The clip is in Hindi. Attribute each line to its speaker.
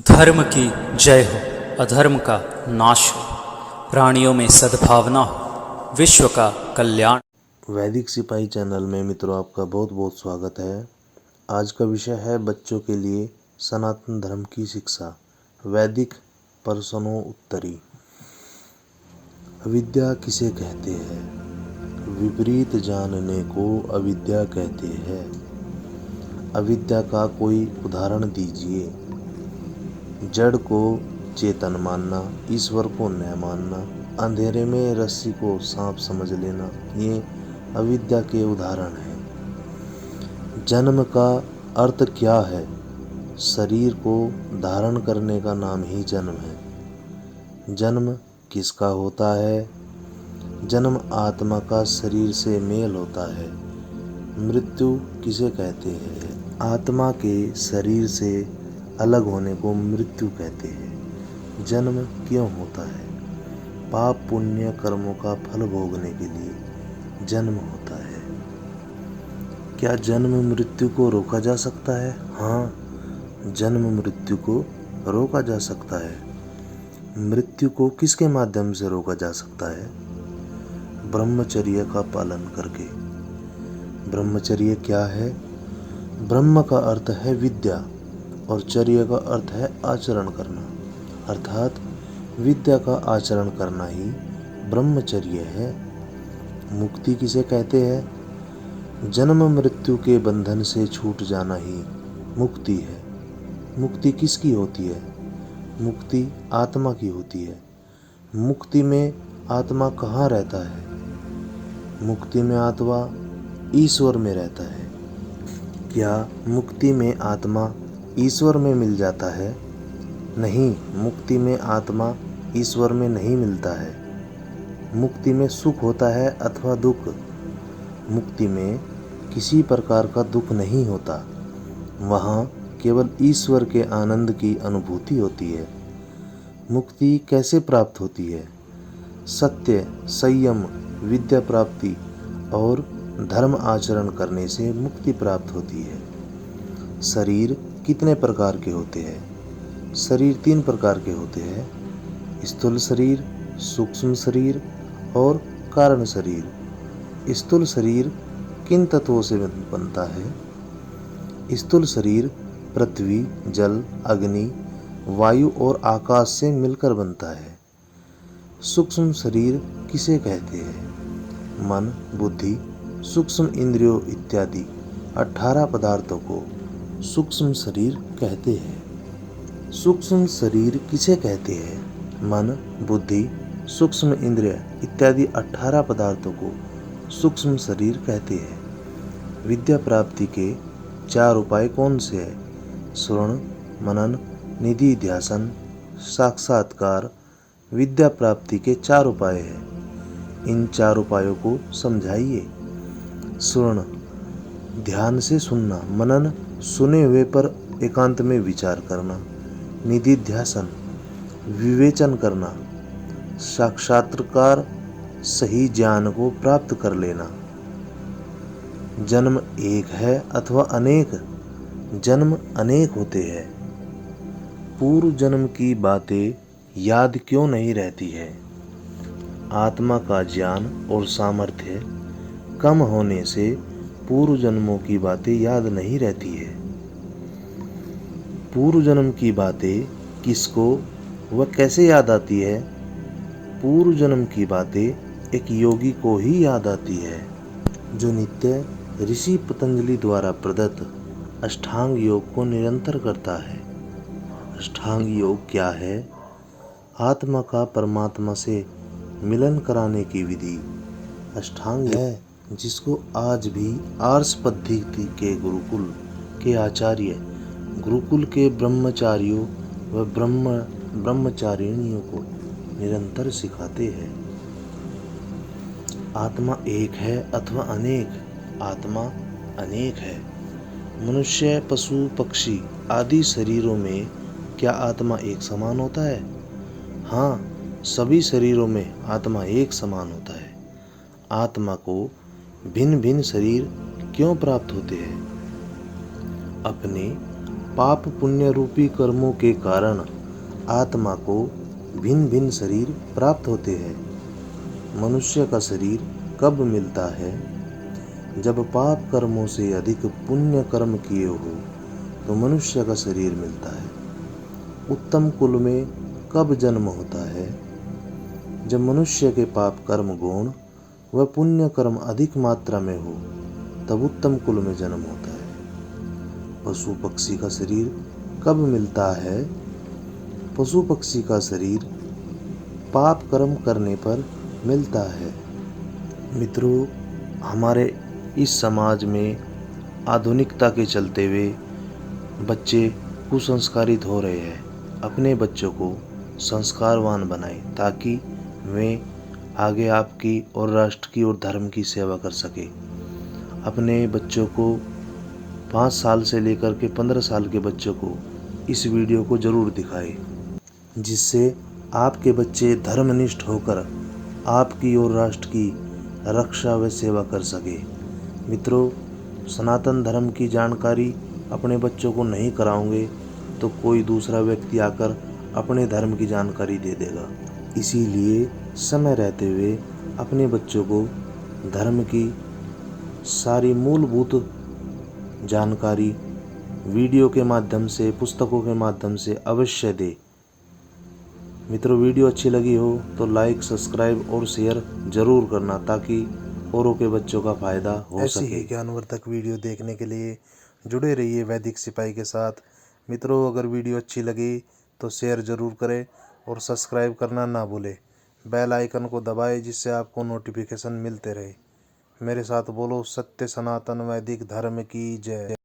Speaker 1: धर्म की जय हो, अधर्म का नाश हो, प्राणियों में सद्भावना हो, विश्व का कल्याण।
Speaker 2: वैदिक सिपाही चैनल में मित्रों आपका बहुत बहुत स्वागत है। आज का विषय है बच्चों के लिए सनातन धर्म की शिक्षा। वैदिक प्रश्नोत्तरी। अविद्या किसे कहते हैं? विपरीत जानने को अविद्या कहते हैं। अविद्या का कोई उदाहरण दीजिए। जड़ को चेतन मानना, ईश्वर को न मानना, अंधेरे में रस्सी को सांप समझ लेना, ये अविद्या के उदाहरण हैं। जन्म का अर्थ क्या है? शरीर को धारण करने का नाम ही जन्म है। जन्म किसका होता है? जन्म आत्मा का शरीर से मेल होता है। मृत्यु किसे कहते हैं? आत्मा के शरीर से अलग होने को मृत्यु कहते हैं। जन्म क्यों होता है? पाप पुण्य कर्मों का फल भोगने के लिए जन्म होता है। क्या जन्म मृत्यु को रोका जा सकता है? हाँ, जन्म मृत्यु को रोका जा सकता है। मृत्यु को किसके माध्यम से रोका जा सकता है? ब्रह्मचर्य का पालन करके। ब्रह्मचर्य क्या है? ब्रह्म का अर्थ है विद्या और चर्य का अर्थ है आचरण करना, अर्थात विद्या का आचरण करना ही ब्रह्मचर्य है। मुक्ति किसे कहते हैं? जन्म मृत्यु के बंधन से छूट जाना ही मुक्ति है। मुक्ति किसकी होती है? मुक्ति आत्मा की होती है। मुक्ति में आत्मा कहाँ रहता है? मुक्ति में आत्मा ईश्वर में रहता है। क्या मुक्ति में आत्मा ईश्वर में मिल जाता है? नहीं, मुक्ति में आत्मा ईश्वर में नहीं मिलता है। मुक्ति में सुख होता है अथवा दुख। मुक्ति में किसी प्रकार का दुख नहीं होता। वहाँ केवल ईश्वर के आनंद की अनुभूति होती है। मुक्ति कैसे प्राप्त होती है? सत्य, संयम, विद्या प्राप्ति और धर्म आचरण करने से मुक्ति प्राप्त होती है। शरीर कितने प्रकार के होते हैं? शरीर 3 प्रकार के होते हैं। स्थूल शरीर, सूक्ष्म शरीर और कारण शरीर। स्थूल शरीर किन तत्वों से बनता है? स्थूल शरीर पृथ्वी, जल, अग्नि, वायु और आकाश से मिलकर बनता है। सूक्ष्म शरीर किसे कहते हैं? मन, बुद्धि, सूक्ष्म इंद्रियों इत्यादि 18 पदार्थों को सूक्ष्म शरीर कहते हैं। सूक्ष्म शरीर किसे कहते हैं? मन, बुद्धि, सूक्ष्म इंद्रिय इत्यादि 18 पदार्थों को सूक्ष्म शरीर कहते हैं। विद्या प्राप्ति के 4 उपाय कौन से हैं? श्रवण, मनन, निधि ध्यासन, साक्षात्कार विद्या प्राप्ति के 4 उपाय हैं। इन 4 उपायों को समझाइए। श्रवण, ध्यान से सुनना। मनन, सुने हुए पर एकांत में विचार करना। निधिध्यासन, विवेचन करना। साक्षात्कार, सही ज्ञान को प्राप्त कर लेना। जन्म एक है अथवा अनेक? जन्म अनेक होते हैं। पूर्व जन्म की बातें याद क्यों नहीं रहती है? आत्मा का ज्ञान और सामर्थ्य कम होने से पूर्व जन्मों की बातें याद नहीं रहती है। पूर्व जन्म की बातें किसको व कैसे याद आती है? पूर्व जन्म की बातें एक योगी को ही याद आती है, जो नित्य ऋषि पतंजलि द्वारा प्रदत्त अष्टांग योग को निरंतर करता है। अष्टांग योग क्या है? आत्मा का परमात्मा से मिलन कराने की विधि अष्टांग है, जिसको आज भी आर्ष पद्धति के गुरुकुल के आचार्य, गुरुकुल के ब्रह्मचारियों व ब्रह्मचारिणियों को निरंतर सिखाते हैं। आत्मा एक है अथवा अनेक? आत्मा अनेक है। मनुष्य, पशु, पक्षी आदि शरीरों में क्या आत्मा एक समान होता है? हाँ, सभी शरीरों में आत्मा एक समान होता है। आत्मा को भिन्न भिन्न शरीर क्यों प्राप्त होते हैं? अपने पाप पुण्य रूपी कर्मों के कारण आत्मा को भिन्न भिन्न शरीर प्राप्त होते हैं। मनुष्य का शरीर कब मिलता है? जब पाप कर्मों से अधिक पुण्य कर्म किए हो तो मनुष्य का शरीर मिलता है। उत्तम कुल में कब जन्म होता है? जब मनुष्य के पाप कर्म गौण व पुण्य कर्म अधिक मात्रा में हो तब उत्तम कुल में जन्म होता है। पशु पक्षी का शरीर कब मिलता है? पशु पक्षी का शरीर पाप कर्म करने पर मिलता है। मित्रों, हमारे इस समाज में आधुनिकता के चलते हुए बच्चे कुसंस्कारित हो रहे हैं। अपने बच्चों को संस्कारवान बनाएं ताकि वे आगे आपकी और राष्ट्र की और धर्म की सेवा कर सके। अपने बच्चों को 5 साल से लेकर के 15 साल के बच्चों को इस वीडियो को ज़रूर दिखाएं, जिससे आपके बच्चे धर्मनिष्ठ होकर आपकी और राष्ट्र की रक्षा व सेवा कर सके। मित्रों, सनातन धर्म की जानकारी अपने बच्चों को नहीं कराओगे तो कोई दूसरा व्यक्ति आकर अपने धर्म की जानकारी दे देगा। इसीलिए समय रहते हुए अपने बच्चों को धर्म की सारी मूलभूत जानकारी वीडियो के माध्यम से, पुस्तकों के माध्यम से अवश्य दे। मित्रों, वीडियो अच्छी लगी हो तो लाइक, सब्सक्राइब और शेयर जरूर करना ताकि औरों के बच्चों का फायदा हो सके। ऐसी ही ज्ञानवर्धक वीडियो देखने के लिए जुड़े रहिए वैदिक सिपाही के साथ। मित्रों, अगर वीडियो अच्छी लगी तो शेयर जरूर करें और सब्सक्राइब करना ना भूलें। बेल आइकन को दबाएं जिससे आपको नोटिफिकेशन मिलते रहे। मेरे साथ बोलो, सत्य सनातन वैदिक धर्म की जय।